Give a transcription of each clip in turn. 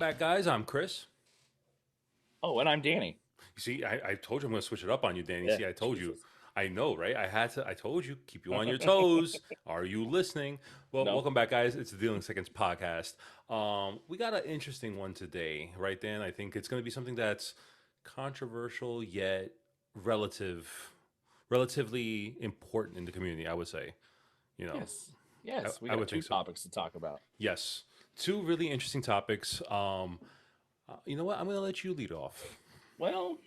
back, guys. I'm Chris. Oh, and I'm Danny. You see, I told you I'm going to switch it up on you, Danny. Yeah, See, I told you. Jesus. I know, right? I had to. I told you, keep you on your toes. Are you listening? Well, No. welcome back, guys. It's the Dealing Seconds podcast. We got an interesting one today, right, Dan? I think it's going to be something that's controversial yet relatively important in the community. I would say, you know, Yes. Yes. We I got would two think so. topics to talk about. Yes, two really interesting topics. You know what? I'm going to let you lead off. Well,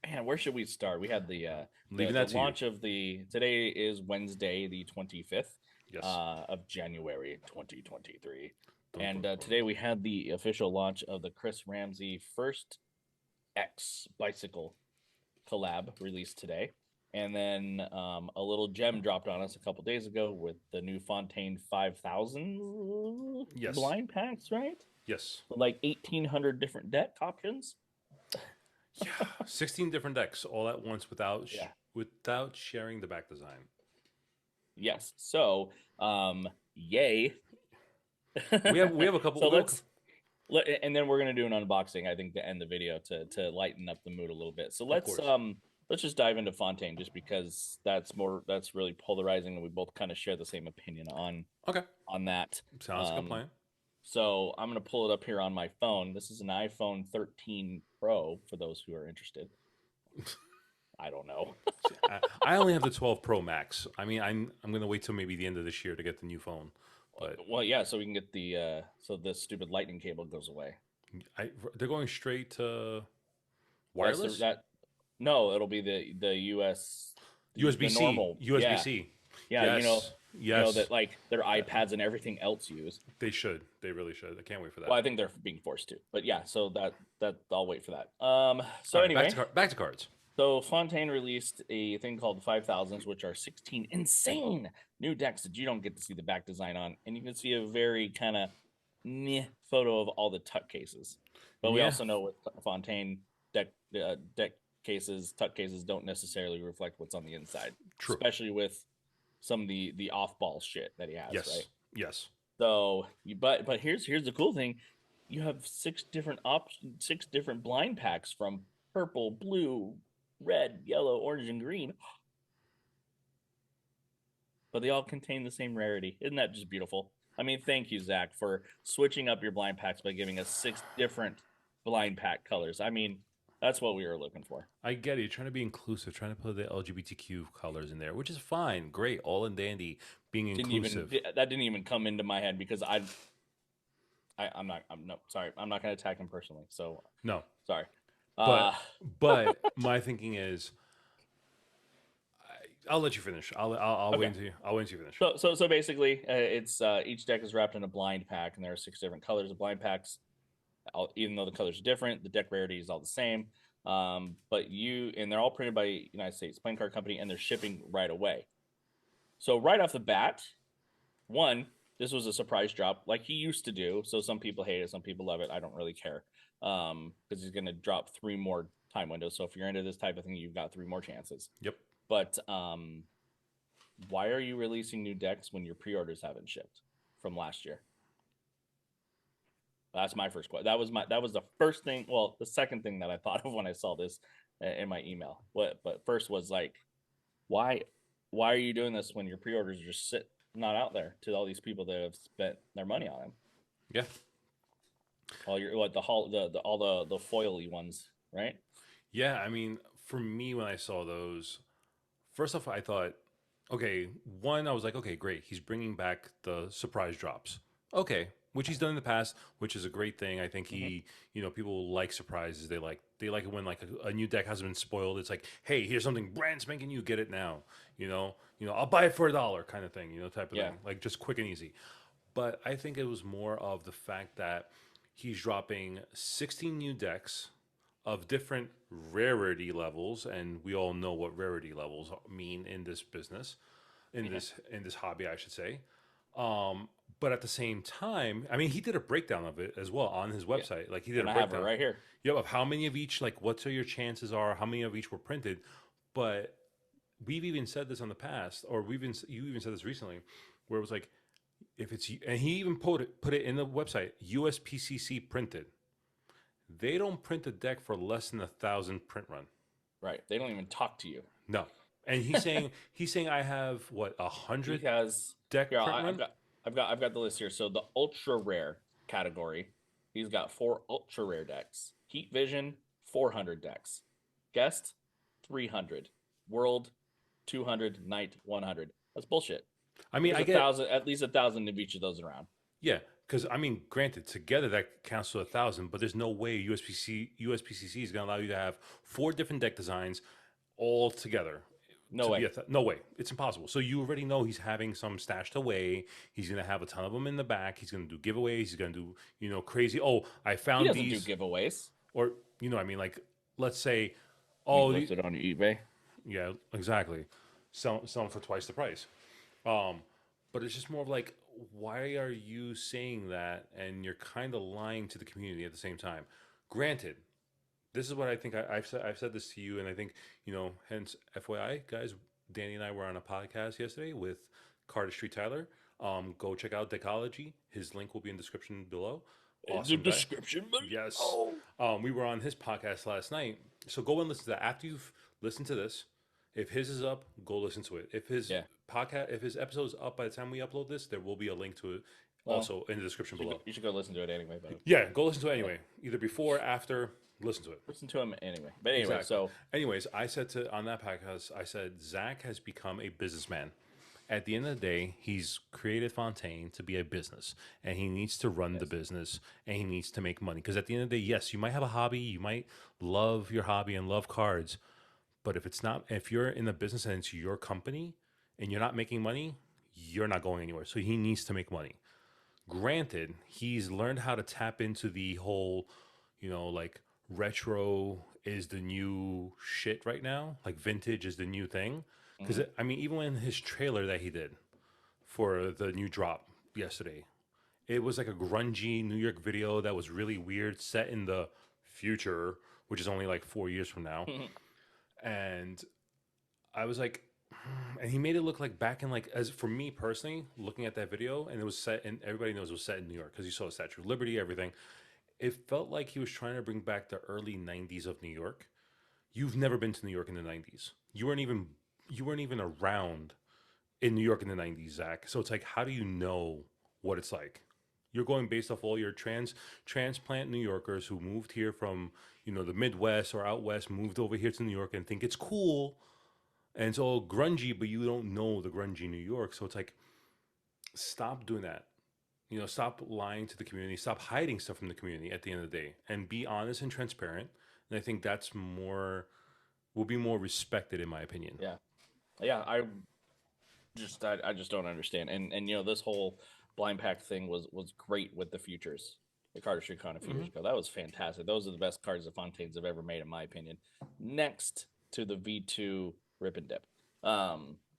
man, where should we start? We had the Leaving the that to you. launch of the today is Wednesday, the 25th Yes. of January 2023. Dun, And dun, dun. today we had the official launch of the Chris Ramsey first X bicycle collab released today. And then a little gem dropped on us a couple days ago with the new Fontaine 5000 Yes. blind packs, right? Yes. Like 1,800 different deck options. Yeah. 16 different decks all at once Yeah. without sharing the back design. Yes. So, yay. We have a couple. So and then we're gonna do an unboxing. I think to end the video to lighten up the mood a little bit. So Of course. let's just dive into Fontaine just because that's really polarizing and we both kind of share the same opinion Okay. on that. Sounds like a plan. So I'm gonna pull it up here on my phone. This is an iPhone 13 Pro for those who are interested. I don't know. I only have the 12 Pro Max. I mean, I'm gonna wait till maybe the end of this year to get the new phone. But Well, yeah, so we can get the so this stupid lightning cable goes away. they're going straight to That's wireless, that. No, it'll be the US the USB-C, normal. Yeah, USB-C. yeah. Yes. You know Yes. that like their iPads and everything else use. They should. They really should. I can't wait for that. Well, I think they're being forced to. But yeah, so that I'll wait for that. So All right. anyway, Back to cards. so Fontaine released a thing called 5000s, which are 16 insane new decks that you don't get to see the back design on, and you can see a very kind of photo of all the tuck cases. But we Yeah. also know with Fontaine deck cases, tuck cases don't necessarily reflect what's on the inside, True. especially with some of the off ball shit that he has, Yes. right? Yes. So, but here's the cool thing: you have six different blind packs from purple, blue, red, yellow, orange, and green. But they all contain the same rarity. Isn't that just beautiful? I mean, thank you, Zach, for switching up your blind packs by giving us six different blind pack colors. I mean, that's what we were looking for. I get it. You're trying to be inclusive, trying to put the LGBTQ colors in there, which is fine, great, all in dandy, being inclusive. That didn't even come into my head because I'm no sorry, I'm not going to attack him personally. So No, sorry. but my thinking is, I'll let you finish. I'll Okay. wait until you finish. So basically, it's each deck is wrapped in a blind pack, and there are six different colors of blind packs. Even though the colors are different, the deck rarity is all the same. But they're all printed by United States Playing Card Company, and they're shipping right away. So right off the bat, this was a surprise drop, like he used to do. So some people hate it, some people love it. I don't really care, because he's going to drop 3 more time windows. So if you're into this type of thing, you've got 3 more chances. Yep. But why are you releasing new decks when your pre-orders haven't shipped from last year? That's my first question. That was the first thing. Well, the second thing that I thought of when I saw this in my email. But first was like, why are you doing this when your pre-orders are just not out there to all these people that have spent their money on them? Yeah. All your all the foily ones, right? Yeah. I mean, for me, when I saw those, first off, I thought, okay, I was like, okay, great. He's bringing back the surprise drops. Okay, which he's done in the past, which is a great thing. I think people like surprises. They like it when like a new deck hasn't been spoiled. It's like, hey, here's something brand spanking new. Get it now. I'll buy it for $1 kind of thing. Type of Yeah. thing. Like just quick and easy. But I think it was more of the fact that he's dropping 16 new decks of different rarity levels, and we all know what rarity levels mean in this business, in this hobby, I should say. But at the same time, I mean, he did a breakdown of it as well on his Yeah. website. Like he did And a I have it breakdown, right here. of how many of each, like what your chances are, how many of each were printed. But we've even said this on the past, or you even said this recently, where it was like if it's, and he even put it in the website, USPCC printed. They don't print a deck for less than 1,000 print run. Right. They don't even talk to you. No. And he's saying I have what, He 100 has deck here. print I've run. got the list here. So the ultra rare category, he's got 4 ultra rare decks. Heat Vision, 400 decks. Guest, 300. World, 200. Night, 100. That's bullshit. I mean, There's I get, at least 1,000 of each of those around. yeah, because I mean, granted, together that counts to 1,000, but there's no way USPCC is going to allow you to have 4 different deck designs all together. No way. No way. It's impossible. So you already know he's having some stashed away. He's going to have a ton of them in the back. He's going to do giveaways. He's going to do, crazy. Oh, I He found doesn't these. do giveaways. Or, I mean, like, let's say, Oh, listed on eBay. yeah, exactly. Sell them for twice the price. But it's just more of like, why are you saying that? And you're kind of lying to the community at the same time. Granted, this is what I think. I've said this to you, and I think hence FYI, guys. Danny and I were on a podcast yesterday with Carter Street Tyler. Go check out Decology. His link will be in the description below. Awesome the guy. description. Yes. Oh. We were on his podcast last night. So go and listen to that. After you've listened to this, if his is up, go listen to it. If his podcast, if his episode is up by the time we upload this, there will be a link to it also in the description below. You should go listen to it anyway. But Yeah, go listen to it anyway. Either before, after, listen to it. listen to him anyway. But anyway, Exactly. so anyways, I said on that podcast, I said Zach has become a businessman. At the end of the day, he's created Fontaine to be a business, and he needs to run the business, and he needs to make money. Because at the end of the day, yes, you might have a hobby, you might love your hobby and love cards, but if you're in the business and it's your company and you're not making money, you're not going anywhere. So he needs to make money. Granted, he's learned how to tap into the whole, like retro is the new shit right now. Like vintage is the new thing. Because I mean, even in his trailer that he did for the new drop yesterday, it was like a grungy New York video that was really weird, set in the future, which is only like 4 years from now. And I was like, and he made it look like back in like, as for me personally, looking at that video, and it was set in, everybody knows it was set in New York because you saw the Statue of Liberty, everything. It felt like he was trying to bring back the early 90s of New York. You've never been to New York in the 90s. You weren't even around in New York in the 90s, Zach. So it's like, how do you know what it's like? You're going based off all your transplant New Yorkers who moved here from, the Midwest or out west, moved over here to New York and think it's cool. And it's all grungy, but you don't know the grungy New York. So it's like, stop doing that. Stop lying to the community. Stop hiding stuff from the community at the end of the day. And be honest and transparent. And I think that's will be more respected in my opinion. Yeah, I just don't understand. And this whole blind pack thing was great with the futures, the Carter Street Con a few years ago. That was fantastic. Those are the best cards that Fontaine's have ever made, in my opinion. Next to the V2 Rip and Dip,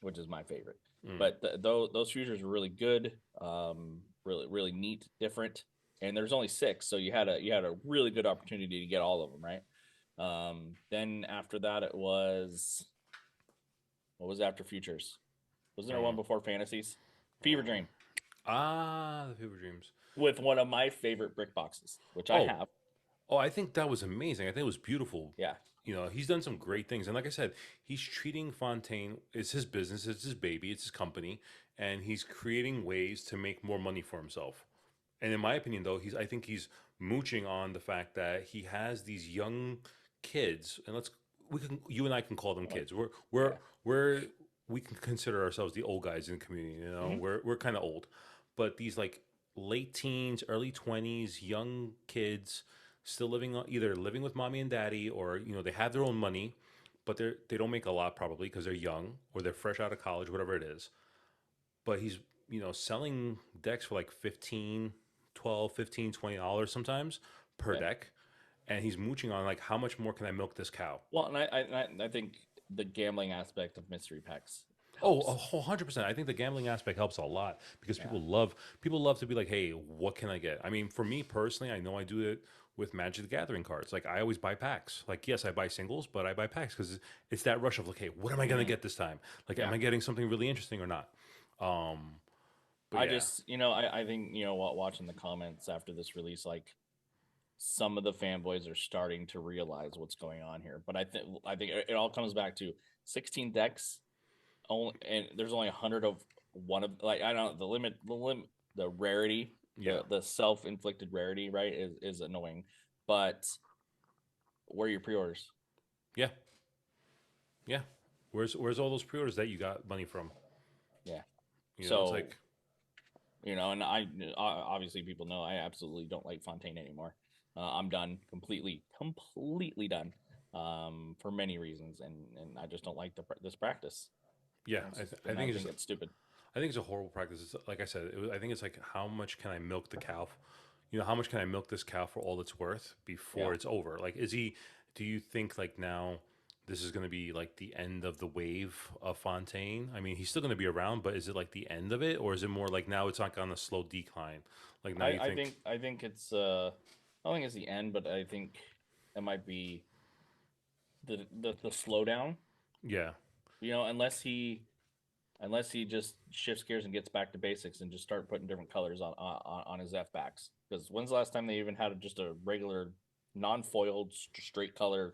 which is my favorite. But those futures were really good, really neat, different. And there's only 6, so you had a really good opportunity to get all of them, right? Then after that, it was, what was after futures? Wasn't there one before fantasies? Fever Dream. The Fever Dreams. With one of my favorite brick boxes, which I have. Oh, I think that was amazing. I think it was beautiful. Yeah. He's done some great things. And like I said, he's treating Fontaine, it's his business, it's his baby, it's his company, and he's creating ways to make more money for himself. And in my opinion, though, I think he's mooching on the fact that he has these young kids, and you and I can call them kids. We can consider ourselves the old guys in the community. We're kind of old, but these like late teens, early 20s, young kids still either living with mommy and daddy, or they have their own money, but they don't make a lot probably because they're young or they're fresh out of college, whatever it is. But he's selling decks for like $15, $12, $15, $20 sometimes per deck, and he's mooching on like, how much more can I milk this cow? Well, and I think the gambling aspect of mystery packs helps. 100%. I think the gambling aspect helps a lot because people love to be like, hey, what can I get? I mean, for me personally, I know I do it with Magic the Gathering cards. Like, I always buy packs. Like, yes, I buy singles, but I buy packs because it's that rush of like, hey, what am I going to get this time? Like, am I getting something really interesting or not? But yeah, I think watching the comments after this release, like some of the fanboys are starting to realize what's going on here. But I think it all comes back to 16 decks only, and there's only 100 of one of, like, I don't know, the rarity, yeah, the self-inflicted rarity, right, is annoying. But where are your pre-orders? yeah, yeah. Where's all those pre-orders that you got money from? Yeah. It's So, like, and obviously people know I absolutely don't like Fontaine anymore. I'm done, completely done, for many reasons, and I just don't like this practice. yeah. I And I think it's think it's stupid. I think it's a horrible practice. It's, like I said, I think it's like how much can I milk the cow? How much can I milk this cow for all it's worth Yeah. before it's over? Like, is he? Do you think like now this is going to be like the end of the wave of Fontaine? I mean, he's still going to be around, but is it like the end of it, or is it more like now it's like on a slow decline? Like now you I think, think I think it's I don't think it's the end, but I think it might be the slowdown. yeah, Unless he just shifts gears and gets back to basics and just start putting different colors on his F backs. Because when's the last time they even had just a regular non-foiled straight color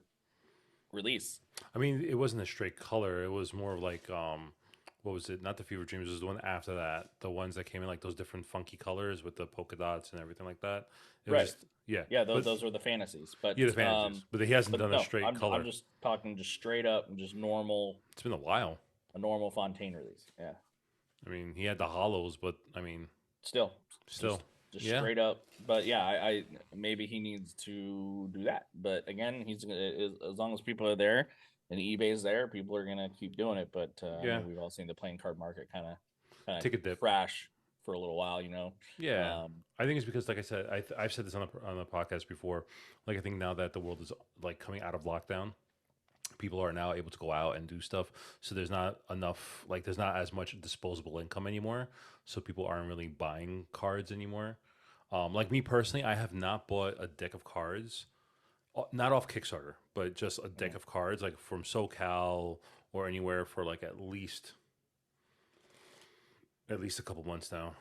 release? I mean, it wasn't a straight color. It was more of like what was it? Not the Fever Dreams. It was the one after that. The ones that came in like those different funky colors with the polka dots and everything like that. It was Right. just yeah, Yeah, but those were the fantasies. yeah, the fantasies. But he hasn't But done a no, straight I'm color. just talking just straight up and just normal, It's been a while. a normal Fontaine release. Yeah. I mean, he had the hollows, but I mean, Still, still, just yeah, straight up. But yeah, I maybe he needs to do that. But again, as long as people are there and eBay's there, people are gonna keep doing it. But I yeah. mean, we've all seen the playing card market kind of Take a dip. crash for a little while. Yeah, Um, I think it's because, like I said, I've said this on the podcast before. Like I think now that the world is like coming out of lockdown, people are now able to go out and do stuff. So there's not enough, like there's not as much disposable income anymore. So people aren't really buying cards anymore. Like me personally, I have not bought a deck of cards, not off Kickstarter, but just a deck mm, of cards, like from SoCal or anywhere for like at least a couple months now.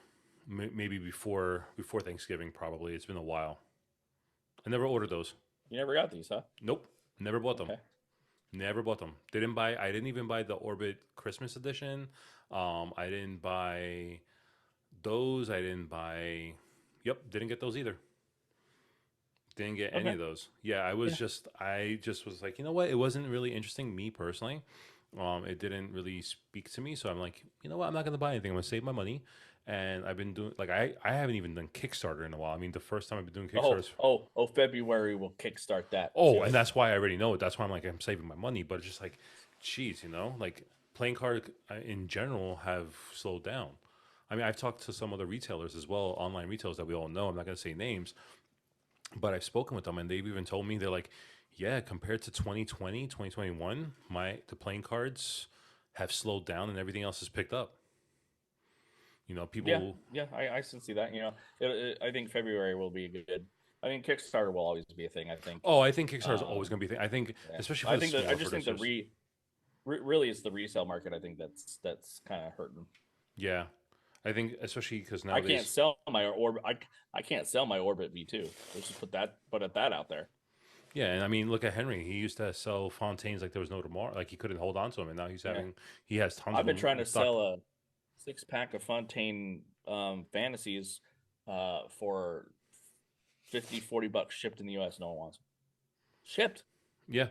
Maybe before Thanksgiving. Probably it's been a while. I never ordered those. you never got these, huh? Nope, never bought them. Okay. Never bought them. Didn't buy. I didn't even buy the Orbit Christmas edition. I didn't buy those. I didn't buy. Yep, didn't get those either. Didn't get any Okay. of those. Yeah, Yeah. I just was like, you know what? It wasn't really interesting me personally. It didn't really speak to me. So I'm like, you know what? I'm not gonna buy anything. I'm gonna save my money. And I've been doing like I haven't even done Kickstarter in a while. I mean, the first time I've been doing Kickstarters. February will kickstart that Oh, too. and that's why I already know it. That's why I'm like I'm saving my money. But it's just like, geez, like playing card in general have slowed down. I mean, I've talked to some other retailers as well, online retailers that we all know. I'm not going to say names, but I've spoken with them, and they've even told me they're like, yeah, compared to 2020, 2021, the playing cards have slowed down, and everything else has picked up. Yeah, People. yeah, I still see that. I think February will be good. I mean, Kickstarter will always be a thing. I think. Oh, I think Kickstarter is always Um, going to be. I think, yeah, especially for I the think that I smaller just think the producers. really it's the resale market. I think that's kind of hurting. Yeah, I think especially because I can't nowadays. sell my Orbit. I can't sell my Orbit V2. Let's just put that out there. Yeah, and I mean, look at Henry. He used to sell Fontaines like there was no tomorrow. Like he couldn't hold on to them, and now Yeah, he has tons of I've been them trying in to stock. sell a 6 pack of Fontaine fantasies for 50-40 bucks shipped in the US. No one wants them. Shipped. Yeah.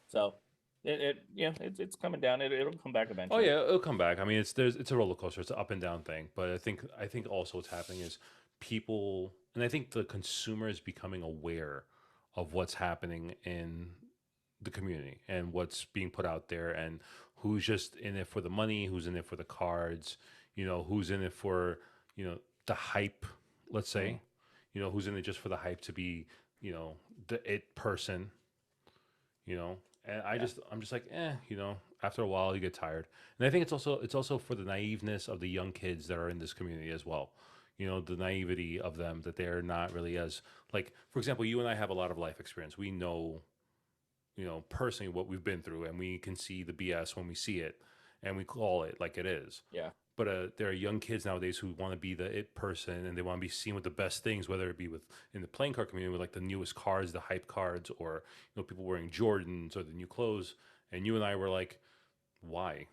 So it's coming down. It'll come back Oh eventually. yeah, it'll come back. I mean, it's a roller coaster. It's an up and down thing. But I think also what's happening is people, and I think the consumer is becoming aware of what's happening in the community and what's being put out there, and who's just in it for the money, who's in it for the cards, who's in it for the hype. Let's Mm, say, who's in it just for the hype to be, the it person, and yeah. I'm just like, after a while you get tired. And I think it's also for the naiveness of the young kids that are in this community as well. The naivety of them, that they're not really as, like, for example, you and I have a lot of life experience. We know, personally what we've been through, and we can see the BS when we see it, and we call it like it is. Yeah. But there are young kids nowadays who want to be the it person and they want to be seen with the best things, whether it be with in the playing card community with like the newest cards, the hype cards, or people wearing Jordans or the new clothes. And you and I were like, why?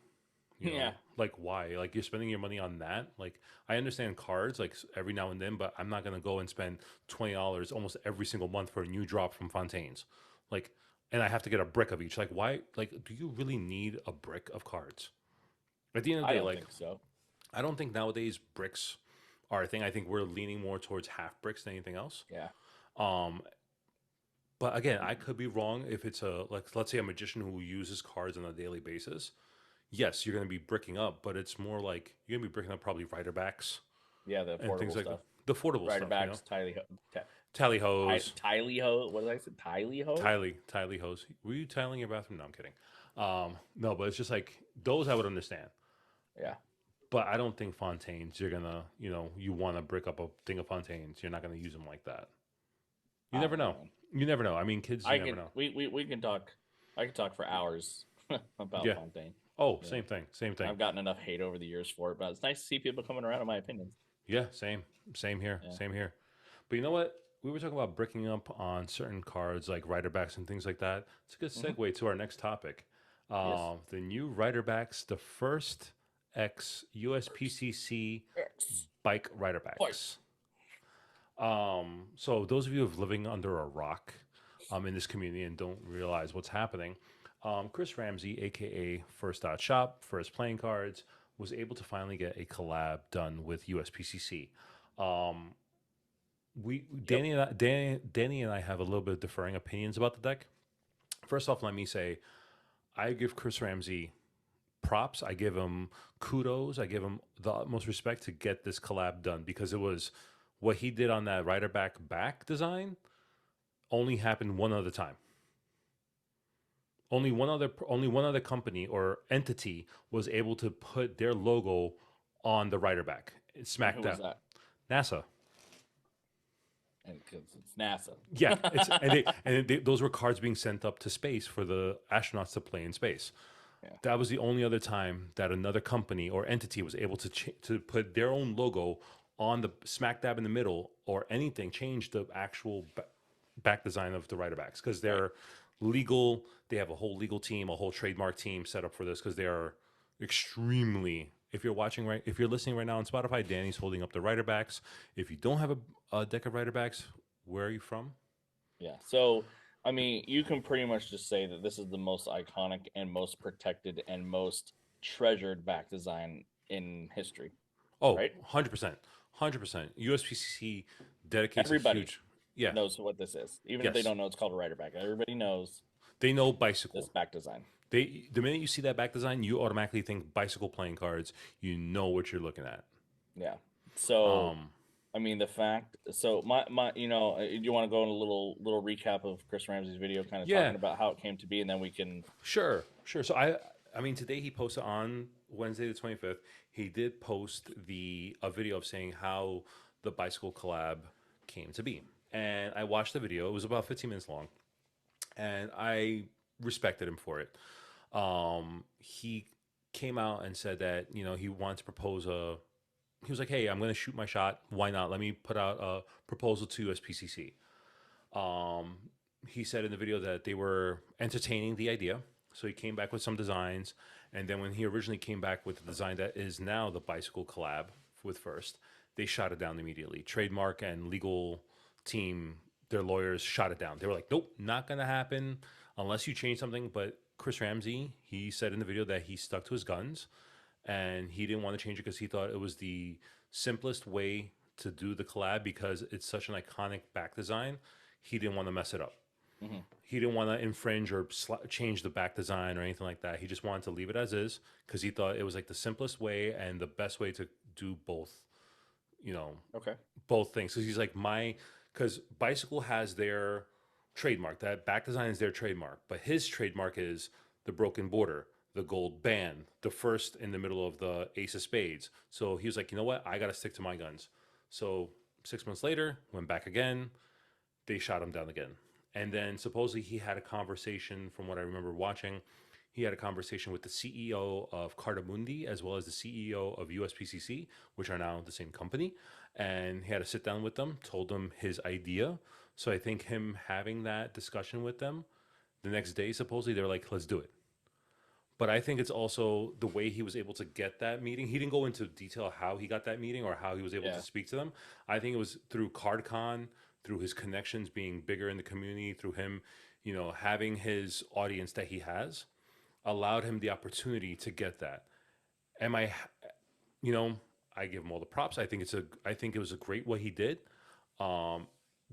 Yeah. Like why? Like you're spending your money on that? Like I understand cards like every now and then, but I'm not gonna go and spend $20 almost every single month for a new drop from Fontaine's. Like, and I have to get a brick of each. Like why? Like, do you really need a brick of cards? At the end of I the day, don't like think so. I don't think nowadays bricks are a thing. I think we're leaning more towards half bricks than anything else. Yeah. Um, but again, I could be wrong if it's a like let's say a magician who uses cards on a daily basis. Yes, you're going to be bricking up, but it's more like you're going to be bricking up probably writer backs Yeah, the and things affordable like stuff. the affordable Rider stuff. backs, Tally hose, Tiley ho. What did I say? Tiley ho. Tiley hose. Were you tiling your bathroom? No, I'm kidding. No, but it's just like those I would understand. Yeah. But I don't think Fontaines, you're gonna, you want to brick up a thing of Fontaines. You're not gonna use them like that. You I never don't know. man. You never know. I mean, kids, you never know. We can talk. I can talk for hours about Yeah. Fontaine. Oh, Yeah. same thing. Same thing. I've gotten enough hate over the years for it, but it's nice to see people coming around on my opinions. Yeah, same. Same here. Yeah. Same here. But you know what? We were talking about bricking up on certain cards like writer backs and things like that. It's a good segue to our next topic. Yes. The new writer backs, the first X USPCC bike writer backs. So those of you who have living under a rock in this community and don't realize what's happening, Chris Ramsey, aka First Dot Shop, First Playing Cards, was able to finally get a collab done with USPCC. Danny and I have a little bit of differing opinions about the deck. First off, let me say, I give Chris Ramsey props. I give him kudos. I give him the utmost respect to get this collab done because it was what he did on that rider back design only happened one other time. Only one other company or entity was able to put their logo on the rider back. It smacked Who was that. that? NASA. And because it's NASA. Yeah, those were cards being sent up to space for the astronauts to play in space. Yeah. That was the only other time that another company or entity was able to put their own logo on the smack dab in the middle or anything, change the actual back design of the rider backs because they're legal. They have a whole legal team, a whole trademark team set up for this because they are extremely. If you're listening right now on Spotify, Danny's holding up the rider backs. If you don't have a deck of rider backs, where are you from? Yeah. So, I mean, you can pretty much just say that this is the most iconic and most protected and most treasured back design in history. Oh, right? 100%. 100%. USPCC dedicates Everybody a huge. Yeah. knows what this is. Even if they Yes. don't know it's called a rider back. Everybody knows They know bicycle. this back design. The minute you see that back design, you automatically think bicycle playing cards. You know what you're looking at. Yeah. So, I mean, the fact. So my do you want to go in a little recap of Chris Ramsey's video, kind of talking about how it came to be, and then we can. Sure. So I mean, today he posted on Wednesday the 25th. He did post a video of saying how the bicycle collab came to be, and I watched the video. It was about 15 minutes long, and I respected him for it. He came out and said that he wanted to propose he was like, hey, I'm going to shoot my shot. Why not? Let me put out a proposal to USPCC. He said in the video that they were entertaining the idea. So he came back with some designs. And then when he originally came back with the design that is now the bicycle collab with First, they shot it down immediately. Trademark and legal team, their lawyers shot it down. They were like, nope, not going to happen unless you change something. But Chris Ramsey, he said in the video that he stuck to his guns and he didn't want to change it because he thought it was the simplest way to do the collab because it's such an iconic back design. He didn't want to mess it up. Mm-hmm. He didn't want to infringe or change the back design or anything like that. He just wanted to leave it as is because he thought it was like the simplest way and the best way to do both, both things. Because he's like, because Bicycle has their trademark. That back design is their trademark. But his trademark is the broken border, the gold band, the first in the middle of the ace of spades. So he was like, you know what? I got to stick to my guns. So 6 months later, went back again. They shot him down again. And then supposedly he had a conversation, from what I remember watching, he had a conversation with the CEO of Cardamundi as well as the CEO of USPCC, which are now the same company. And he had to sit down with them, told them his idea. So I think him having that discussion with them the next day, supposedly, they're like, let's do it. But I think it's also the way he was able to get that meeting. He didn't go into detail how he got that meeting or how he was able to Yeah. speak to them. I think it was through CardCon, through his connections being bigger in the community, through him, having his audience that he has, allowed him the opportunity to get that. Am I, you know, I give him all the props. I think it was a great what he did. Um,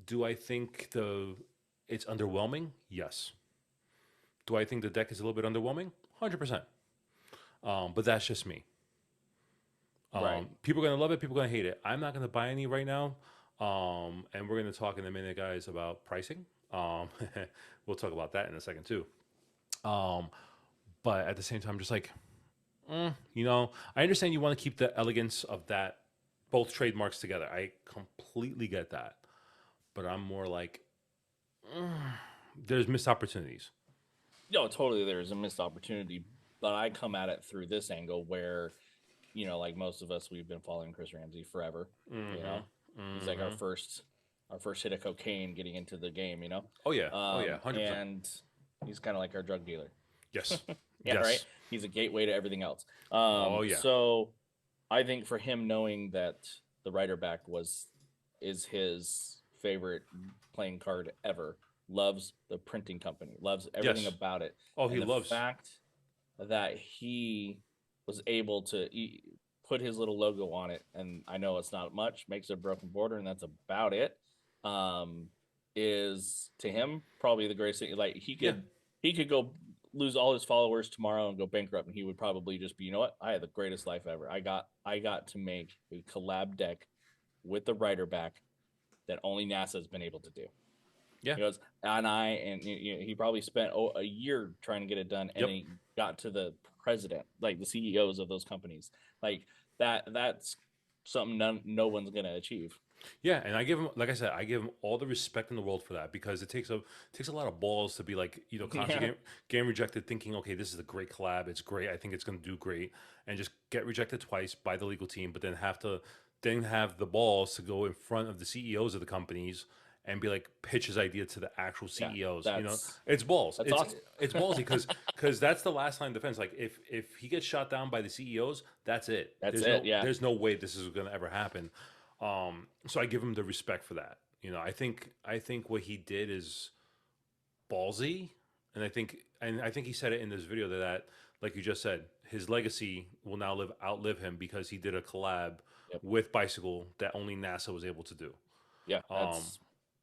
do I think it's underwhelming? Yes. Do I think the deck is a little bit underwhelming? 100%. But that's just me. Right. People are gonna love it. People are gonna hate it. I'm not gonna buy any right now. And we're gonna talk in a minute, guys, about pricing. Um, we'll talk about that in a second too. Um, but at the same time, just like I understand you want to keep the elegance of that both trademarks together. I completely get that. But I'm more like, there's missed opportunities. No, totally. There's a missed opportunity, but I come at it through this angle where, like most of us, we've been following Chris Ramsey forever. You know, he's like our first hit of cocaine getting into the game. Oh yeah, 100%. And he's kind of like our drug dealer. Yes, Yeah, yes. right. He's a gateway to everything else. Oh yeah. So I think for him knowing that the writer back is his favorite playing card ever, loves the printing company, loves everything Yes. about it. Oh, and he the loves. fact that he was able to put his little logo on it, and I know it's not much, makes a broken border, and that's about it. Is to him probably the greatest thing. Like he could go lose all his followers tomorrow and go bankrupt, and he would probably just be, you know what? I had the greatest life ever. I got to make a collab deck with the writer back that only NASA has been able to do. Yeah. He goes, and he probably spent a year trying to get it done, and Yep. he got to the president, like the CEOs of those companies, like that. That's something no one's gonna achieve. Yeah, and I give him, like I said, I give him all the respect in the world for that because it takes a lot of balls to be like, constantly getting rejected, thinking, okay, this is a great collab, it's great, I think it's going to do great, and just get rejected twice by the legal team, but then have the balls to go in front of the CEOs of the companies and be like, pitch his idea to the actual CEOs. It's balls. That's it's awesome. it's ballsy because that's the last line of defense. Like if he gets shot down by the CEOs, that's it. There's no way this is going to ever happen. So I give him the respect for that. I think what he did is ballsy, and I think he said it in this video that like you just said, his legacy will now outlive him because he did a collab with Bicycle that only NASA was able to do. Yeah,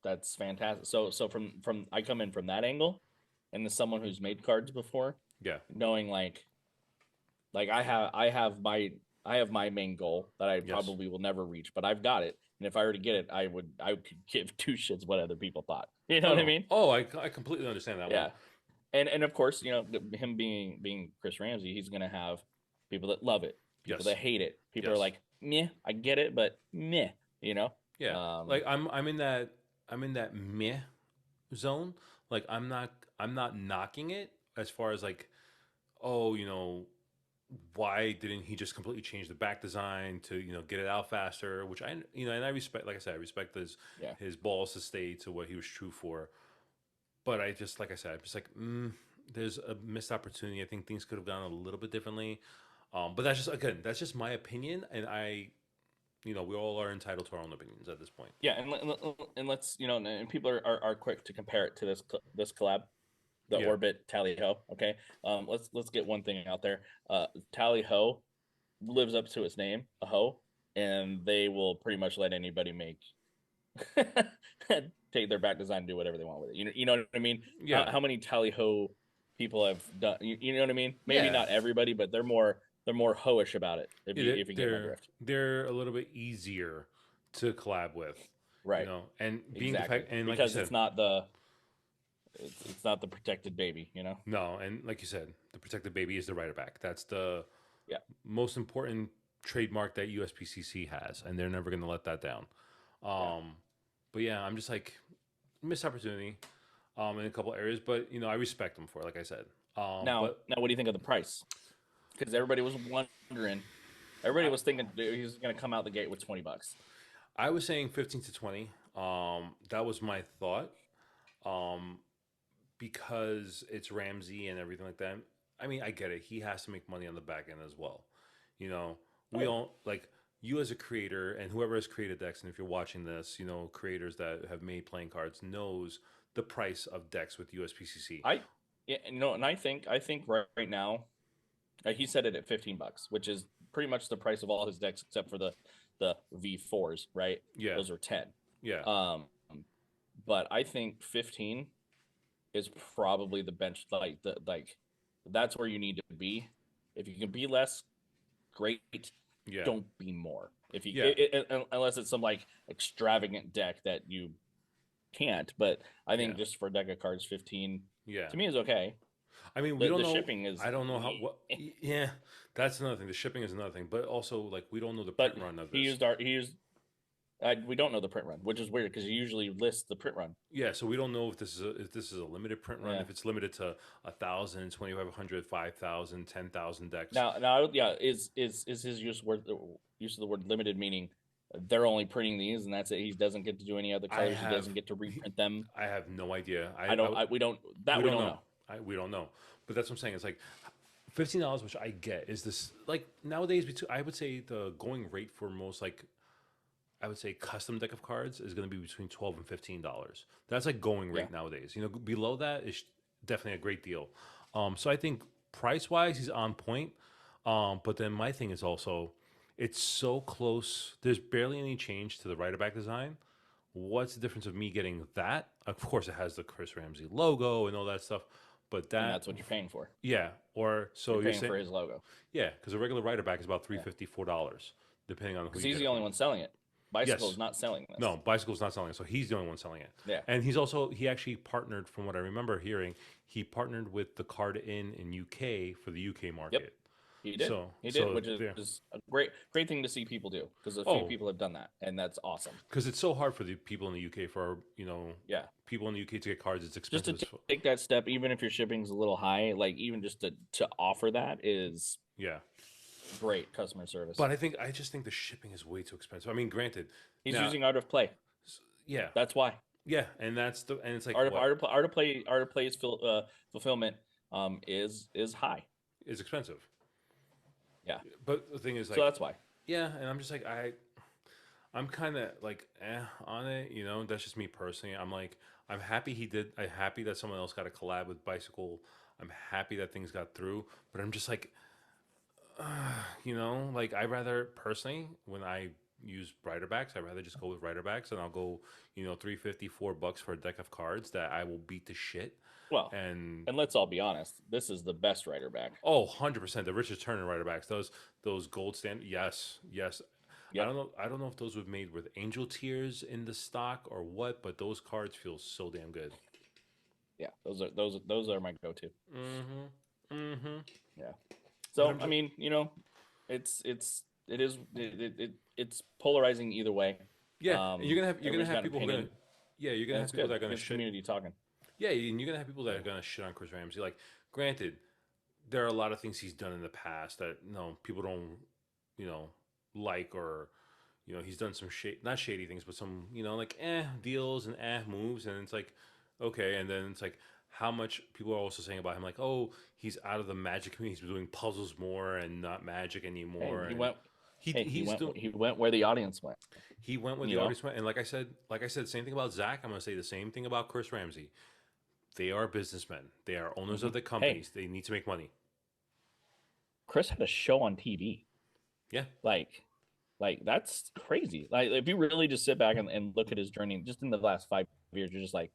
that's fantastic. So from I come in from that angle, and as someone who's made cards before, yeah, knowing like I have my main goal that I probably will never reach, but I've got it. And if I were to get it, I could give two shits what other people thought. You know what I mean? Oh, I completely understand that. Yeah. One. And of course, him being Chris Ramsey, he's gonna have people that love it, people that hate it. People are like, meh, I get it, but meh, Yeah. Like I'm in that meh zone. Like I'm not knocking it as far as like, oh, why didn't he just completely change the back design to get it out faster, which I and I respect. Like I said, I respect his balls to stay to what he was true for. But I just, like I said, I'm just like, there's a missed opportunity. I think things could have gone a little bit differently. But that's just my opinion, and we all are entitled to our own opinions at this point. Yeah, and let's and people are quick to compare it to this collab, the Orbit Tally Ho. Okay, let's get one thing out there. Tally Ho lives up to its name, a hoe, and they will pretty much let anybody make take their back design and do whatever they want with it. You know what I mean? Yeah. How many Tally Ho people have done? You know what I mean? Maybe not everybody, but they're more hoish about it. If you get my drift, they're a little bit easier to collab with, right? And being and like because it's not the protected baby, No, and like you said, the protected baby is the writer back. That's the most important trademark that USPCC has, and they're never going to let that down. But yeah, I'm just like, missed opportunity in a couple areas, but I respect them for it, like I said. Now, But what do you think of the price? Because everybody was wondering, everybody I, was thinking he was going to come out the gate with $20. I was saying 15 to 20. That was my thought. Um, because it's Ramsey and everything like that. I mean, I get it. He has to make money on the back end as well. You know, Oh we yeah, all like you as a creator and whoever has created decks. And if you're watching this, creators that have made playing cards knows the price of decks with USPCC. I yeah, and I think right now, he said it at $15, which is pretty much the price of all his decks except for the V4s, right? Yeah, Those are 10. yeah, Um, but I think 15 is probably the bench, like that's where you need to be. If you can be less, great. yeah, Don't be more. If you yeah, unless it's some like extravagant deck that you can't. But I yeah, think just for a deck of cards, 15 yeah. to me is okay. I mean, we The don't the know. shipping is, I don't know how. What? Yeah, that's another thing. The shipping is another thing. But also, like, we don't know the but print run of he this. used our he used we don't know the print run, which is weird because he usually lists the print run. Yeah, so we don't know if this is a limited print run, Yeah. if it's limited to 1,000, 2,500, 5,000, 10,000 decks. Now, yeah, is his use of the word limited meaning they're only printing these and that's it. He doesn't get to do any other I colors. He have, doesn't get to he- reprint them. I have no idea. I don't. We don't. That We we don't don't know. know. We don't know. But that's what I'm saying. It's like $15, which I get, is this like nowadays? I would say the going rate for most like I would say custom deck of cards is going to be between $12 and $15. That's like going Yeah. rate nowadays. Below that is definitely a great deal. So I think price wise, he's on point. But then my thing is also, it's so close. There's barely any change to the writer back design. What's the difference of me getting that? Of course, it has the Chris Ramsey logo and all that stuff. But And that, that's what you're paying for. yeah. Or so You're you're paying saying, for his logo. yeah, because a regular writer back is about Yeah. $3.50, $4, depending on who Because you he's get the it only from. one selling it. Bicycle Yes. is not selling this. No, Bicycle's not selling it, so he's the only one selling it. Yeah. And he actually partnered, from what I remember hearing, he partnered with the Card in UK for the UK Yep. market. He did. So, He did, so which yeah. is a great thing to see people do because a few Oh, people have done that, and that's awesome. because it's so hard for the people in the UK Yeah. people in the UK to get cards. It's Just to expensive. take that step, even if your shipping's a little high, like even just to offer that is Yeah, great customer service. but I just think the shipping is way too expensive. I mean, granted, He's now, using Art of Play. yeah, That's why yeah, and it's like what Art of Play's fulfillment is high. is expensive. Yeah. But the thing is, So like, that's why. yeah, and I'm just like I'm kind of like on it, That's just me personally. I'm like, I'm happy he did. I'm happy that someone else got a collab with Bicycle. I'm happy that things got through. But I'm just like, like I rather personally when I use writer backs, I'd rather just go with writer backs, and I'll go, $3.50, $4 for a deck of cards that I will beat the shit. Well, And and let's all be honest, this is the best writer back. oh, 100%, the Richard Turner writer backs, those gold standard, yes, yes. Yep. I don't know if those were made with angel tears in the stock or what, but those cards feel so damn good. Yeah, those are my go-to. Mm-hmm. Mm-hmm. Yeah. So I mean, it's polarizing either way. Yeah, and you're gonna Everybody's have got an people who are gonna opinion. yeah, you're gonna And have it's people good. that are gonna It's shit. community talking. Yeah, and you're gonna have people that are gonna shit on Chris Ramsey. Like, granted, there are a lot of things he's done in the past that people don't, like, or he's done some not shady things, but some like deals and moves, and it's like okay, and then it's like how much people are also saying about him, like, oh, he's out of the Magic community, he's doing puzzles more and not Magic anymore. Hey, And he went where the audience went. he went with You the know? audience went, and like I said, same thing about Zach. I'm gonna say the same thing about Chris Ramsey. They are businessmen. They are owners of the companies. They need to make money. Chris had a show on TV. Yeah. Like that's crazy. Like if you really just sit back and look at his journey just in the last 5 years, you're just like,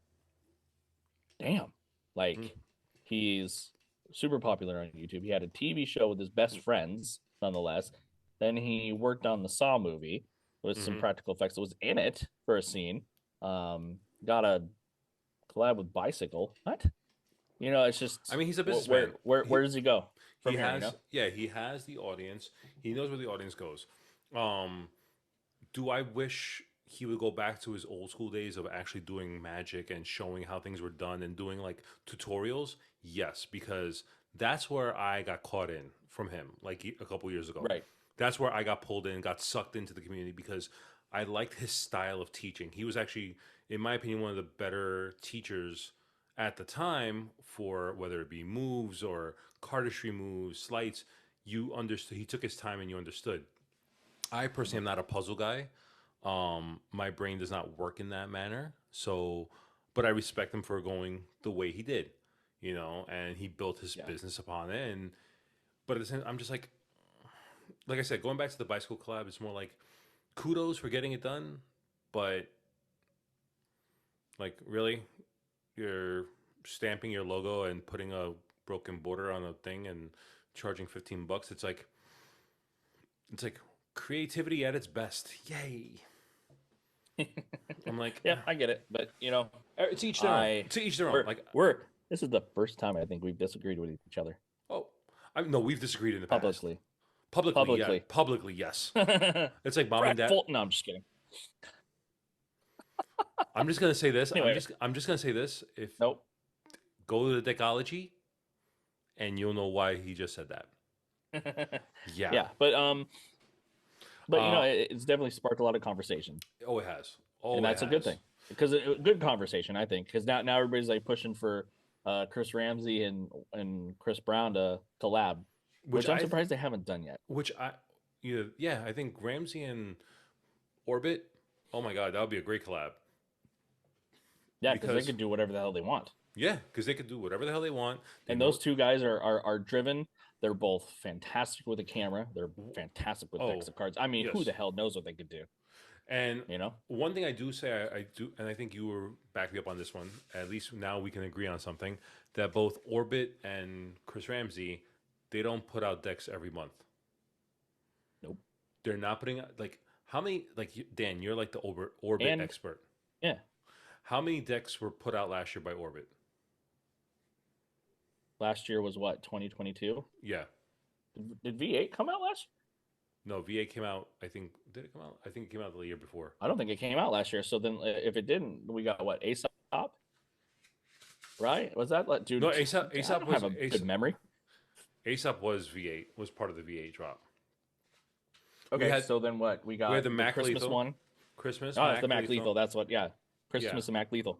damn. Like he's super popular on YouTube. He had a TV show with his best friends, nonetheless. Then he worked on the Saw movie with some practical effects that was in it for a scene. Got a collab with Bicycle. What? It's just. I mean, he's a businessman. Where does he go from He here? has, yeah, he has the audience. He knows where the audience goes. Do I wish he would go back to his old school days of actually doing Magic and showing how things were done and doing like tutorials, yes, because that's where I got caught in from him like a couple years ago. Right. That's where I got pulled in, got sucked into the community because I liked his style of teaching. He was actually, in my opinion, one of the better teachers at the time for whether it be moves or cardistry moves, sleights. You understood. He took his time and you understood. I personally am not a puzzle guy. My brain does not work in that manner. So, but I respect him for going the way he did, and he built his Yeah. business upon it. And but at the same, I'm just like I said, going back to the bicycle collab, it's more like kudos for getting it done, but like really, you're stamping your logo and putting a broken border on a thing and charging $15. It's like creativity at its best. Yay. I'm like, Yeah, I get it, but it's each their own. To each their own. Like this is the first time I think we've disagreed with each other. Oh, no, we've disagreed in the past. Publicly. Yeah, publicly, yes. It's like mom and dad. No, I'm just kidding. I'm just gonna say this. Anyway. I'm just gonna say this. If Nope. Go to the Deckology, and you'll know why he just said that. Yeah. Yeah, but it's definitely sparked a lot of conversation. Oh, it has. And that's a good thing, because a good conversation, I think, because now everybody's like pushing for Chris Ramsey and Chris Brown to collab, which I'm surprised they haven't done yet. I think Ramsey and Orbit. Oh my God, that would be a great collab. Yeah, because they could do whatever the hell they want. Yeah, because they could do whatever the hell they want. And those two guys are driven. They're both fantastic with a camera. They're fantastic with decks of cards. I mean, who the hell knows what they could do? And one thing I do say, I do, and I think you were backing me up on this one. At least now we can agree on something, that both Orbit and Chris Ramsey, they don't put out decks every month. Nope. They're not putting out, like, how many, like, Dan, you're like the Orbit expert. Yeah. How many decks were put out last year by Orbit? Last year was what, 2022? Yeah. Did V8 come out last year? No, V8 came out, I think. Did it come out? I think it came out the year before. I don't think it came out last year. So then if it didn't, we got what, ASAP? Right? Was that, dude? No, ASAP was have a good memory. ASAP was V8, was part of the V8 drop. Okay, so then what? We got the Mac Christmas Lethal. one. Christmas. Oh, it's the Mac Lethal. That's what, yeah. Christmas and Mac Lethal.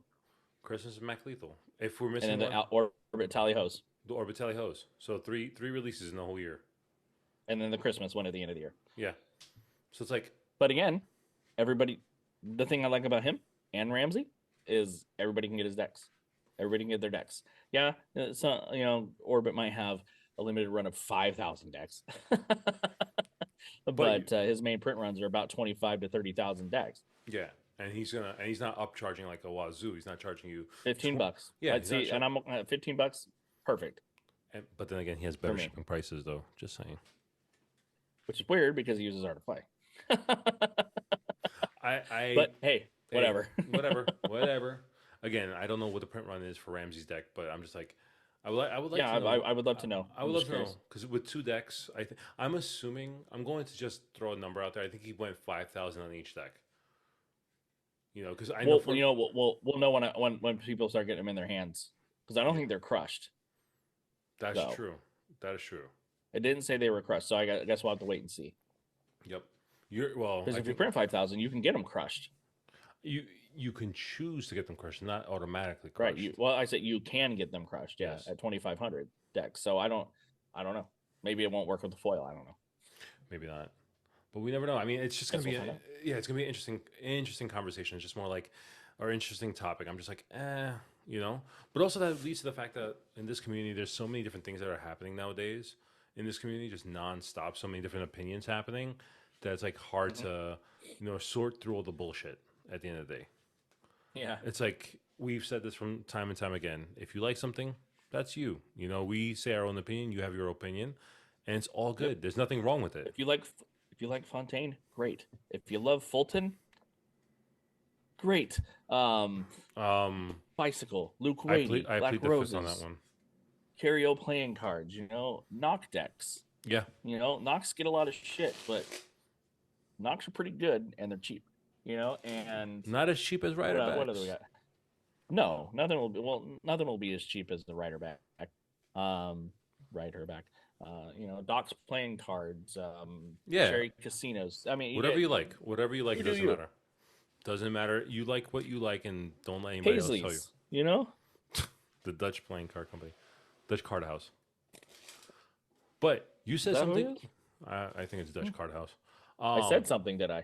Christmas and Mac Lethal. If we're missing and then the Orbit Tally Hose. The Orbit Tally Hose. So three releases in the whole year. And then the Christmas one at the end of the year. Yeah. So it's like... But again, the thing I like about him and Ramsey is everybody can get his decks. Everybody can get their decks. Yeah, so, Orbit might have a limited run of 5,000 decks. but his main print runs are about 25 to 30,000 decks. Yeah. And he's not upcharging like a wazoo. He's not charging you $15. Yeah, I'd see, and I'm at $15. Perfect. But then again, he has better shipping prices, though. Just saying. Which is weird because he uses Artify. But hey, whatever. whatever. Again, I don't know what the print run is for Ramsey's deck, but I'm just like, I would like. Yeah, to know. I would love to know. I would love to know because with two decks, I'm assuming I'm going to just throw a number out there. I think he went 5,000 on each deck. Because I know. We'll know when people start getting them in their hands, because I don't think they're crushed. That's true. That is true. It didn't say they were crushed, so I guess we'll have to wait and see. Yep. Because if you print 5,000, you can get them crushed. You can choose to get them crushed, not automatically crushed. Right. I said you can get them crushed. Yeah, yes. At 2,500 decks. So I don't know. Maybe it won't work with the foil. I don't know. Maybe not. But we never know. I mean, it's just gonna be it's gonna be an interesting conversation. It's just more like our interesting topic. I'm just like, But also that leads to the fact that in this community, there's so many different things that are happening nowadays in this community, just nonstop. So many different opinions happening that it's like hard to, sort through all the bullshit at the end of the day. Yeah, it's like we've said this from time and time again. If you like something, that's you. We say our own opinion. You have your opinion, and it's all good. Yep. There's nothing wrong with it. If you like Fontaine, great. If you love Fulton, great. Bicycle, Luke Wadey, Black Roses, on that one. Cario playing cards, knock decks. Yeah. Knocks get a lot of shit, but knocks are pretty good and they're cheap. and Not as cheap as what other we Riderbacks. got? No, nothing will be nothing will be as cheap as the Rider back. Rider back. Doc's playing cards, Yeah, Cherry Casinos. I mean, you whatever get you like. Whatever you like, you it do doesn't you. matter. Doesn't matter. You like what you like, and don't let anybody else tell you. Paisley's, you know? The Dutch playing card company, Dutch Card House. But you Is said that who something. it is? I think it's Dutch Card House. I said something, did I?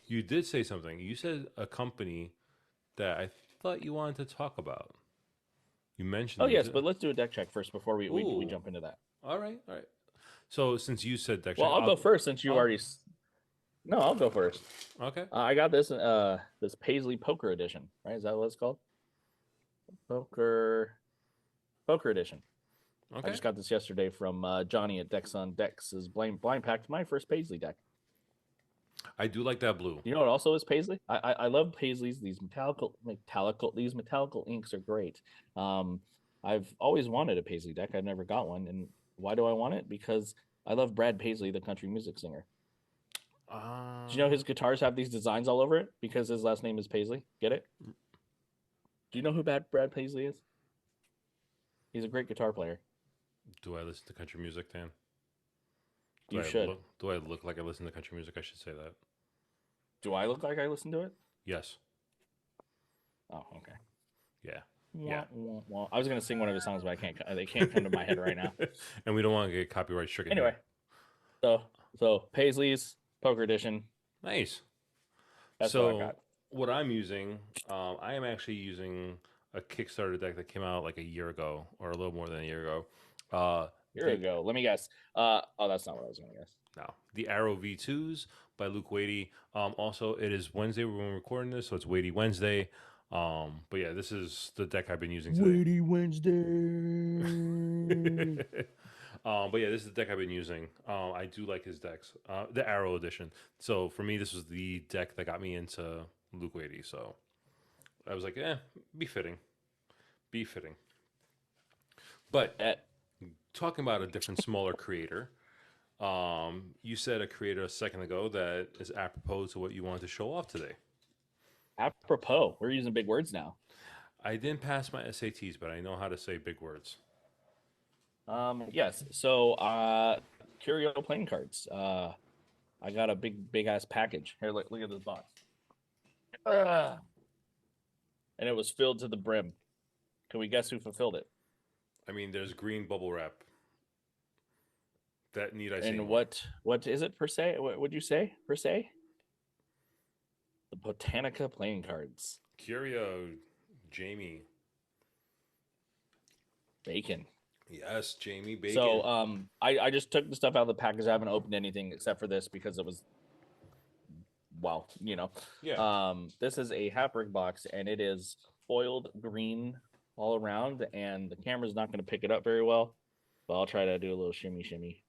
You did say something. You said a company that I thought you wanted to talk about. You mentioned Oh them. yes, but let's do a deck check first before we Ooh. jump into that. All right. All right. So since you said deck Well, check, I'll go first since you I'll- already. No, I'll go first. Okay. I got this Paisley Poker Edition. Right? Is that what it's called? Poker Edition. I Okay. just got this yesterday from Johnny at Decks on Decks. Is blind packed my first Paisley deck. I do like that blue. You know what also is Paisley? I love Paisleys. These metallical inks are great. I've always wanted a Paisley deck. I've never got one. And why do I want it? Because I love Brad Paisley, the country music singer. Do you know his guitars have these designs all over it because his last name is Paisley? Get it? Do you know who Brad Paisley is? He's a great guitar player. Do I listen to country music, Dan? You should. Do I look like I listen to country music? I should say that. Do I look like I listen to it? Yes. Oh, okay. Yeah. Yeah. Well, I was gonna sing one of his songs, but I can't. They can't come to my head right now. And we don't want to get copyright stricken. Anyway, so Paisley's Poker Edition. Nice. That's so what I got. What I'm using, I am actually using a Kickstarter deck that came out like a year ago, or a little more than a year ago. Here we go. Let me guess. That's not what I was gonna guess. No, the Arrow V2s by Luke Wadey. Also, it is Wednesday when we're recording this, so it's Wadey Wednesday. But yeah, this is the deck I've been using today. Wadey Wednesday. But yeah, this is the deck I've been using. I do like his decks, the Arrow edition. So for me, this was the deck that got me into Luke Wadey. So I was like, be fitting. But talking about a different, smaller creator, you said a creator a second ago that is apropos to what you wanted to show off today. Apropos, we're using big words now. I didn't pass my SATs, but I know how to say big words. Yes. So, Curio playing cards. I got a big ass package. Here, look at this box. And it was filled to the brim. Can we guess who fulfilled it? I mean, there's green bubble wrap. That need I say? And what is it per se? What would you say per se? The Botanica playing cards. Curio, Jamie. Bacon. Yes, Jamie Bacon. So I just took the stuff out of the package. I haven't opened anything except for this because it was Yeah. This is a half brick box and it is foiled green all around, and the camera's not going to pick it up very well, but I'll try to do a little shimmy.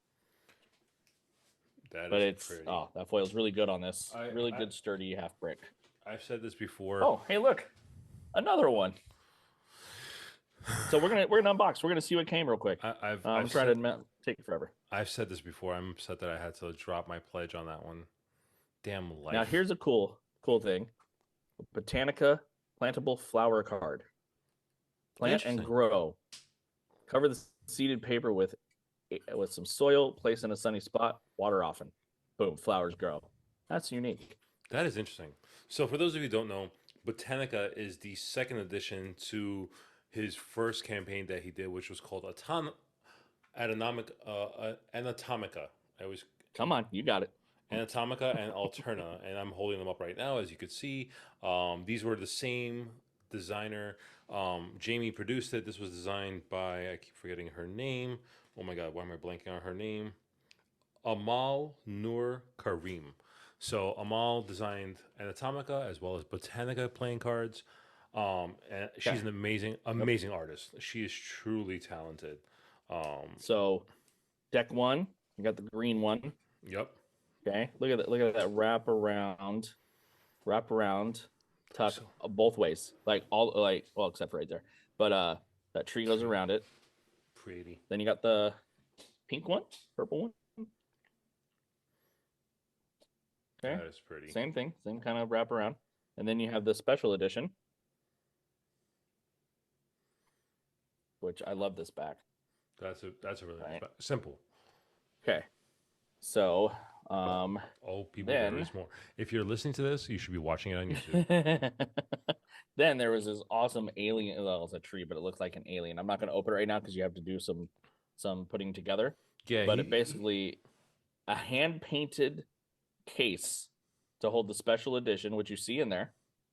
But it's pretty. That foil's really good on this. Really good sturdy half brick. I've said this before. Oh, hey, look, another one. So we're gonna unbox. We're gonna see what came real quick. I'm trying to take it forever. I've said this before. I'm upset that I had to drop my pledge on that one. Damn life. Now here's a cool thing: Botanica plantable flower card. Plant and grow. Cover the seeded paper with some soil. Place in a sunny spot. Water often. Boom, flowers grow. That's unique. That is interesting. So for those of you who don't know, Botanica is the second addition to his first campaign that he did, which was called Anatomica. Come on, you got it. Anatomica and Alterna, and I'm holding them up right now, as you could see. These were the same designer. Jamie produced it. This was designed by, I keep forgetting her name. Oh my God, why am I blanking on her name? Amal Nur Karim. So Amal designed Anatomica as well as Botanica playing cards. And she's an amazing artist. She is truly talented. So deck one, you got the green one. Yep. Okay. Look at that wrap around, tuck both ways. Except for right there. But that tree goes around it. Pretty. Then you got the pink one, purple one. Okay. That is pretty. Same thing, same kind of wraparound. And then you have the special edition, which I love this back. That's a really nice Right. back. Simple. Okay. So, Oh, people, there then is more. If you're listening to this, you should be watching it on YouTube. then there was this awesome alien. Well, it's a tree, but it looks like an alien. I'm not going to open it right now because you have to do some putting together. Yeah, But it basically a hand painted case to hold the special edition, which you see in there,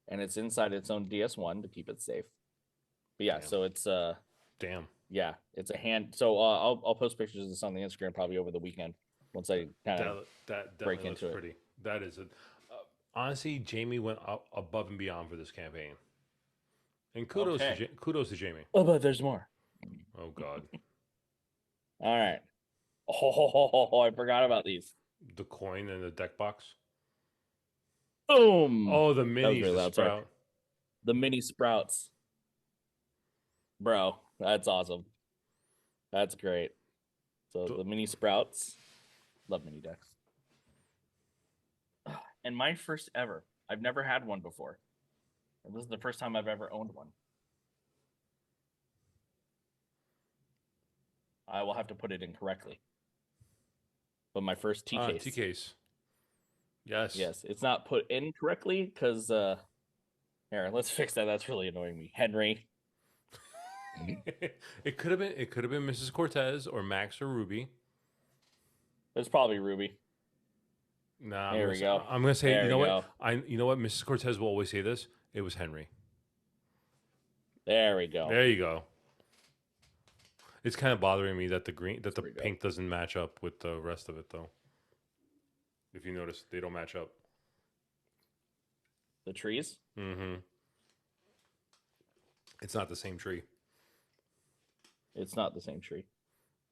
and it's inside its own DS1 to keep it safe. But yeah, Damn. so it's damn. yeah, it's a hand. So I'll post pictures of this on the Instagram probably over the weekend once I kind of That break definitely looks into it. pretty. That is a honestly, Jamie went up above and beyond for this campaign. And kudos Okay. kudos to Jamie. Oh, but there's more. Oh God, All right. Oh, I forgot about these. the coin and the deck box. Boom. Oh, the That was minis, really the loud, sorry. sprout. The mini sprouts. Bro, that's awesome. That's great. So the mini sprouts. Love mini decks. And my first ever. I've never had one before. And this is the first time I've ever owned one. I will have to put it in correctly. But my first T case. T case. Yes. Yes, it's not put in correctly because here, let's fix that. That's really annoying me. Henry. It could have been Mrs. Cortez or Max or Ruby. It's probably Ruby. Nah, There we go. I'm gonna say There you know we what? You know what? Mrs. Cortez will always say this. It was Henry. There we go. There you go. It's kind of bothering me that the Pretty pink doesn't match up with the rest of it though. If you notice, they don't match up. The trees? Mm-hmm. It's not the same tree. It's not the same tree.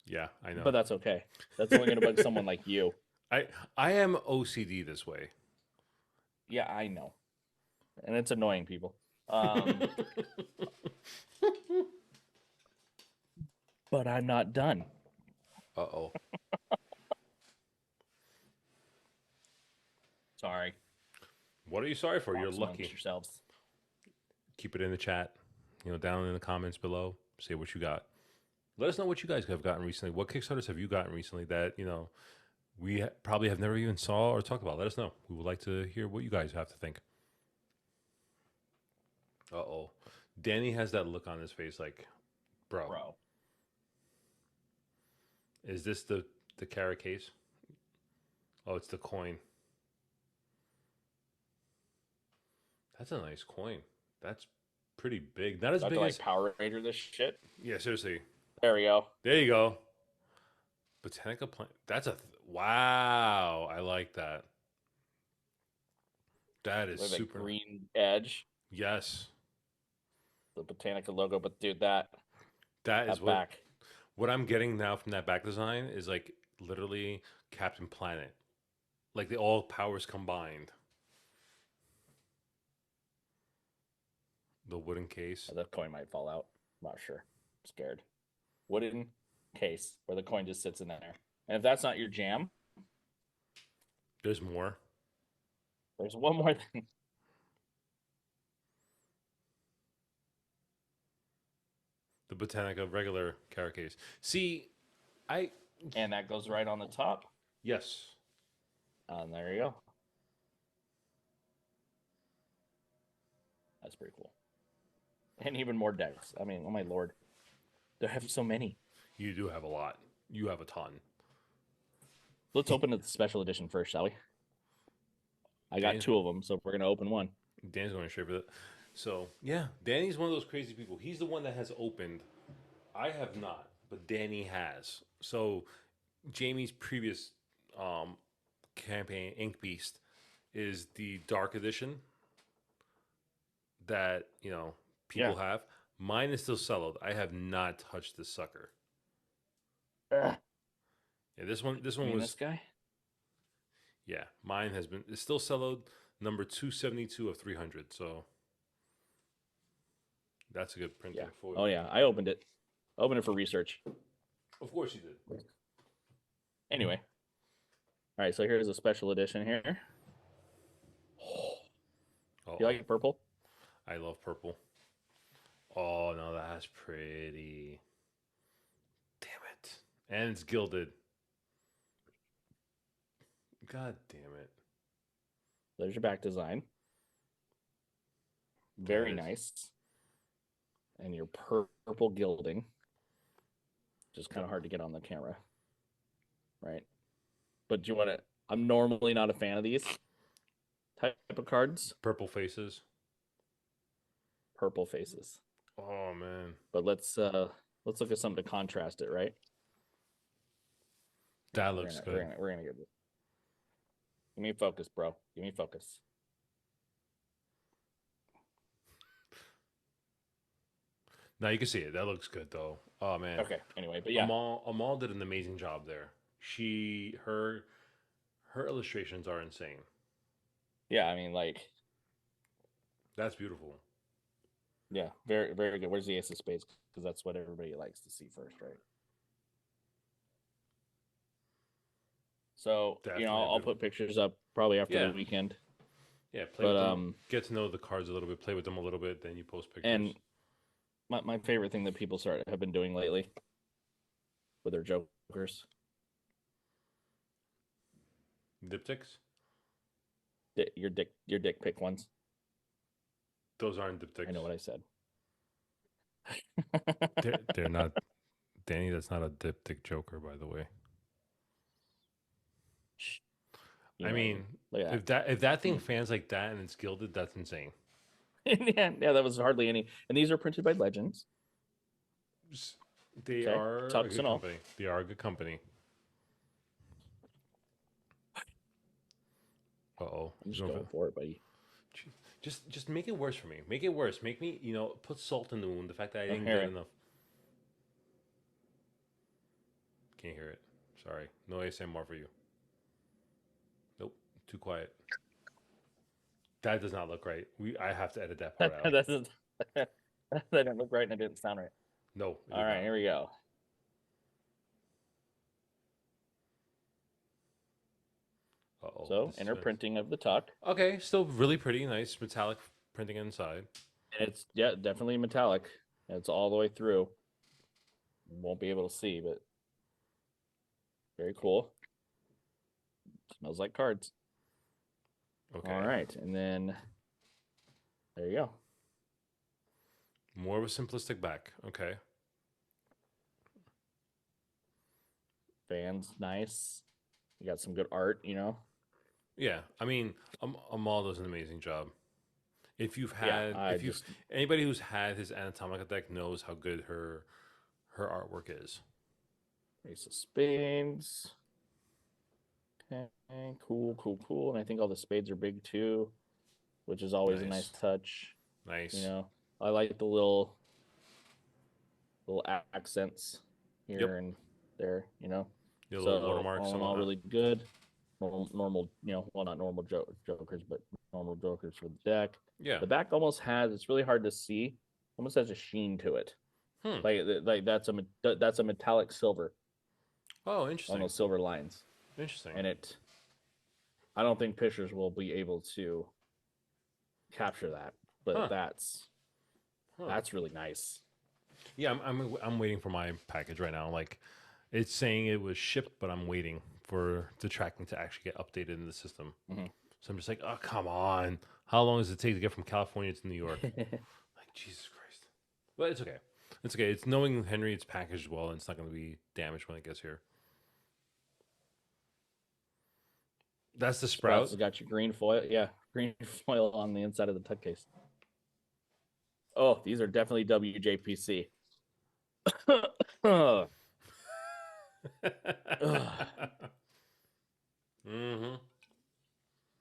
Yeah, I know. But that's okay. That's only going to bug someone like you. I am OCD this way. Yeah, I know. And it's annoying people. But I'm not done. Uh-oh. Sorry. What are you sorry for? You're lucky. Yourselves. Keep it in the chat. Down in the comments below. Say what you got. Let us know what you guys have gotten recently. What Kickstarters have you gotten recently that, we probably have never even saw or talked about? Let us know. We would like to hear what you guys have to think. Uh-oh. Danny has that look on his face like, bro. Is this the carrot case? Oh, it's the coin. That's a nice coin. That's pretty big. Not as big as Power Ranger this shit. Yeah, seriously. There we go. There you go. Botanica plant. That's wow. I like that. That is super. Green edge. Yes. The Botanica logo, but dude, that is what I'm getting now from that back design is like literally Captain Planet. Like the all powers combined. The wooden case. The coin might fall out. I'm not sure. I'm scared. Wooden case where the coin just sits in there. And if that's not your jam, there's more. There's one more thing. The Botanica regular carrot case. See, and that goes right on the top. Yes. And there you go. That's pretty cool. And even more decks. I mean, oh my lord. There have so many. You do have a lot. You have a ton. Let's open the special edition first, shall we? I got two of them, so we're going to open one. Dan's going straight for that. So, yeah, Danny's one of those crazy people. He's the one that has opened. I have not, but Danny has. So, Jamie's previous campaign, Ink Beast, is the Dark Edition that, people have. Mine is still cellared. I have not touched this sucker. Yeah, this one was this guy. Yeah, mine it's still cellared, number 272 of 300. So that's a good printing for you. Oh yeah, I opened it. Opened it for research. Of course you did. Anyway, all right. So here's a special edition here. You like purple? I love purple. Oh no, that's pretty. Damn it. And it's gilded. God damn it. There's your back design. That Very is nice. And your purple gilding. Just kind of hard to get on the camera. Right. But do you want to? I'm normally not a fan of these type of cards. purple faces. Purple faces. Oh man. But let's look at something to contrast it, right? That looks good. We're gonna get this. Give me focus, bro. Give me focus. Now you can see it. That looks good though. Oh man. Okay. Anyway, but yeah, Amal did an amazing job there. Her illustrations are insane. yeah. I mean, like, That's beautiful. yeah, very, very good. Where's the ace of spades? Because that's what everybody likes to see first, right? So Definitely I'll beautiful. put pictures up probably after Yeah. the weekend. Yeah, play with them. Get to know the cards a little bit. Play with them a little bit. Then you post pictures. And my favorite thing that people have been doing lately with their jokers, diptychs. your dick pic ones. Those aren't diptychs. I know what I said. They're not. Danny, that's not a diptych joker, by the way. I mean, if that thing fans like that and it's gilded, that's insane. yeah, that was hardly any. And these are printed by Legends. They are a good company. They are a good company. Uh-oh. Just go for it, buddy. Just make it worse for me. Make it worse. Make me, put salt in the wound. The fact that I didn't get enough. Can't hear it. Sorry. No ASMR for you. Nope. Too quiet. That does not look right. I have to edit that part out. That didn't look right and it didn't sound right. No. All right, here we go. Uh-oh. So, inner printing of the tuck. Okay, still really pretty. Nice metallic printing inside. And it's, definitely metallic. It's all the way through. Won't be able to see, but very cool. Smells like cards. Okay. All right, and then there you go. More of a simplistic back. Okay. Fans, nice. You got some good art, Yeah, I mean, Amal does an amazing job. If you've had, anybody who's had his Anatomica deck knows how good her artwork is. Ace of Spades. Okay, cool. And I think all the spades are big too, which is always a nice touch. Nice. I like the little accents here and there. The little watermarks. All really good. Normal, well, not normal jokers, but normal jokers for the deck. Yeah. The back almost has. It's really hard to see. Almost has a sheen to it. Like that's a metallic silver. Oh, interesting. On those silver lines. Interesting. And I don't think pictures will be able to capture that, but that's really nice. Yeah, I'm waiting for my package right now. Like, it's saying it was shipped, but I'm waiting for the tracking to actually get updated in the system. Mm-hmm. So I'm just like, oh, come on. How long does it take to get from California to New York? Like, Jesus Christ. But it's okay. It's okay. It's knowing Henry, it's packaged well, and it's not going to be damaged when it gets here. That's the Sprout. Sprouts got your green foil. Yeah, green foil on the inside of the tuck case. Oh, these are definitely WJPC. Mm-hmm.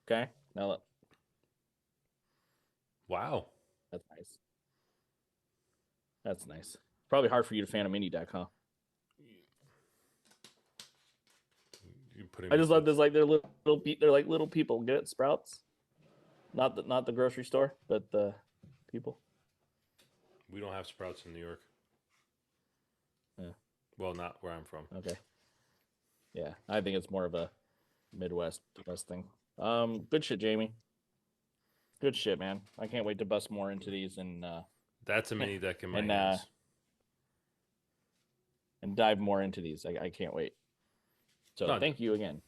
Okay, now look. Wow. That's nice. That's nice. Probably hard for you to fan a mini deck, huh? I just love this. Like they're like little people. Get it, Sprouts? Not the grocery store, but the people. We don't have Sprouts in New York. Yeah. Well, not where I'm from. Okay. Yeah, I think it's more of a Midwest thing. Good shit, Jamie. Good shit, man. I can't wait to bust more into these That's a mini deck in my and hands. and dive more into these. I can't wait. So No, thank you again.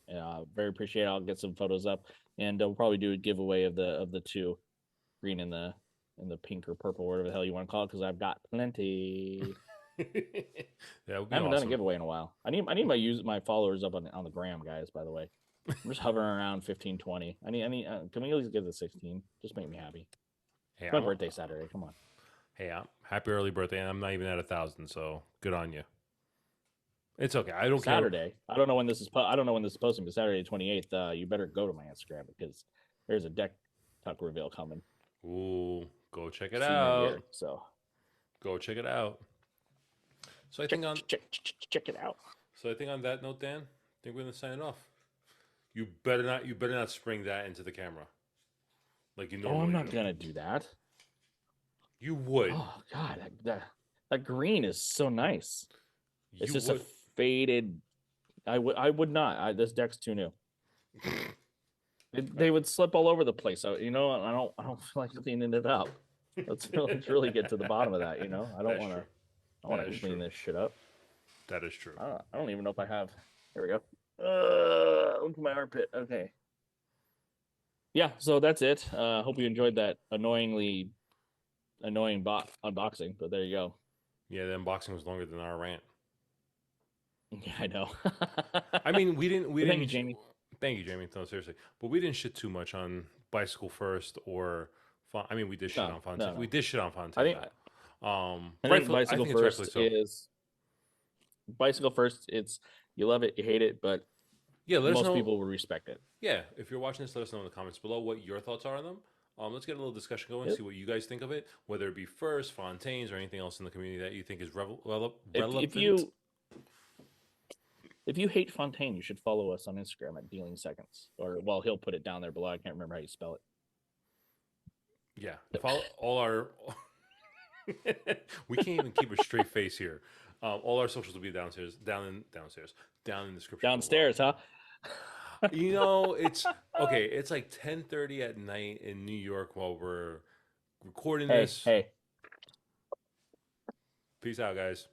Very appreciate it. I'll get some photos up, and we'll probably do a giveaway of the two, green and the pink or purple, whatever the hell you want to call it, because I've got plenty. that would I be haven't done a awesome. giveaway in a while. I need my followers up on the gram, guys. By the way, I'm just hovering around 15, 20. I need. Can we at least get the 16? Just make me happy. Hey, It's my birthday Saturday. Come on. hey, happy early birthday, and I'm not even at 1,000, so good on you. It's okay. I don't care. Saturday. I don't know when this is. I don't know when this is posting, but Saturday 28th. You better go to my Instagram because there's a deck tuck reveal coming. Ooh, go check it Senior out. year, so Go check it out. So I think on check it out. so I think on that note, Dan, I think we're gonna sign it off. You better not spring that into the camera, like you Oh, normally I'm not do. gonna do that. You would. Oh God, that green is so nice. It's You just would. a faded. I would not. This deck's too new. They would slip all over the place. So, I don't feel like cleaning it up. Let's really get to the bottom of that. I don't That's want to. true. I want That to is clean true. this shit up. That is true. I don't even know if I have. Here we go. Look at my armpit. Okay. Yeah. So that's it. Hope you enjoyed that annoying unboxing. But there you go. Yeah, the unboxing was longer than our rant. Yeah, I know. I mean, we didn't. Thank you, Jamie. Thank you, Jamie. No, seriously, but we didn't shit too much on Bicycle First or. I mean, we did shit on Fontaine. No. We did shit on I Fontaine. think I think I bicycle think it's rightfully first so. is bicycle first. It's you love it, you hate it, but Yeah, let us most know. people will respect it. Yeah, if you're watching this, let us know in the comments below what your thoughts are on them. Let's get a little discussion going, Yep. see what you guys think of it, whether it be First, Fontaine's, or anything else in the community that you think is relevant. If you hate Fontaine, you should follow us on Instagram at Dealing Seconds, or well, he'll put it down there below. I can't remember how you spell it. Yeah, follow all our. We can't even keep a straight face here. All our socials will be down in the description. Downstairs, huh? It's okay. It's like 10:30 at night in New York while we're recording Hey, this. hey. Peace out, guys.